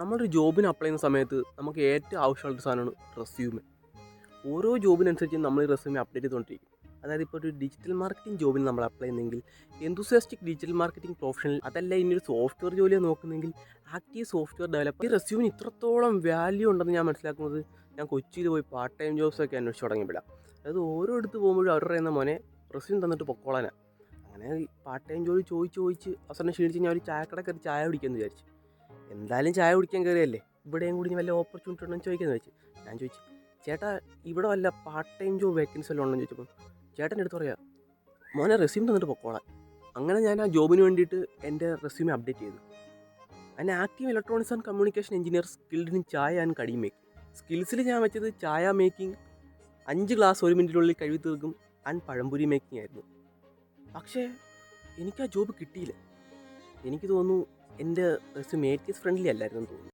നമ്മളൊരു ജോബിന് അപ്ലൈ ചെയ്യുന്ന സമയത്ത് നമുക്ക് ഏറ്റവും ആവശ്യമുള്ളൊരു സാധനമാണ് റെസ്യൂമെ. ഓരോ ജോബിനനുസരിച്ച് നമ്മൾ ഈ റെസ്യൂമെ അപ്ഡേറ്റ് ചെയ്തുകൊണ്ടിരിക്കും. അതായത് ഇപ്പോൾ ഒരു ഡിജിറ്റൽ മാർക്കറ്റിംഗ് ജോബിന് നമ്മൾ അപ്ലൈ ചെയ്യുന്നെങ്കിൽ എന്തൂസിയാസ്റ്റിക് ഡിജിറ്റൽ മാർക്കറ്റിംഗ് പ്രൊഫഷണൽ, അതല്ല ഇനി ഒരു സോഫ്റ്റ്വെയർ ജോലിയാണ് നോക്കുന്നെങ്കിൽ ആക്റ്റീവ് സോഫ്റ്റ്വെയർ ഡെവലപ്പർ. ഈ റെസ്യൂമിന് ഇത്രത്തോളം വാല്യൂ ഉണ്ടെന്ന് ഞാൻ മനസ്സിലാക്കുന്നത് ഞാൻ കൊച്ചിയിൽ പോയി പാർട്ട് ടൈം ജോബ്സൊക്കെ അന്വേഷിച്ച് തുടങ്ങിയപ്പോഴാണ്. അതായത് ഓരോ എടുത്ത് പോകുമ്പോഴും അവർ പറയുന്ന മോനെ റെസ്യൂം തന്നിട്ട് പൊക്കോളാനാണ്. അങ്ങനെ പാർട്ട് ടൈം ജോലി ചോദിച്ച് അവസാനം ക്ഷീണിച്ച് ഞാൻ ഒരു ചായക്കട ചായ കുടിക്കാമെന്ന് വിചാരിച്ചു. എന്തായാലും ചായ കുടിക്കാൻ കയറിയല്ലേ, ഇവിടെയും കൂടി വല്ല ഓപ്പർച്യൂണിറ്റി ഉണ്ടെന്ന് ചോദിക്കാമെന്ന് വെച്ച് ഞാൻ ചോദിച്ചു, ചേട്ടാ ഇവിടെ വല്ല പാർട്ട് ടൈം ജോബ് വേക്കൻസി വല്ലതും ഉണ്ടെന്ന് ചോദിച്ചപ്പോൾ ചേട്ടൻ്റെ അടുത്ത് പറയാം, മോനെ റെസ്യൂം തന്നിട്ട് പൊക്കോളാം. അങ്ങനെ ഞാൻ ആ ജോബിന് വേണ്ടിയിട്ട് എൻ്റെ റെസ്യൂമെ അപ്ഡേറ്റ് ചെയ്തു. അതിന് active electronics and communication engineer skilled in ചായ ആൻഡ് കടി മേക്കിംഗ്. സ്കിൽസിൽ ഞാൻ വെച്ചത് ചായ മേക്കിംഗ്, 5 ഗ്ലാസ് 1 മിനിറ്റിനുള്ളിൽ കഴുകി തീർക്കും, ആൻഡ് പഴംപൊരി മേക്കിംഗ് ആയിരുന്നു. പക്ഷേ എനിക്ക് ആ ജോബ് കിട്ടിയില്ല. എനിക്ക് തോന്നുന്നു എൻ്റെ റെസ്യൂമെ ATS ഫ്രണ്ട്ലി അല്ലായിരുന്നു തോന്നുന്നു.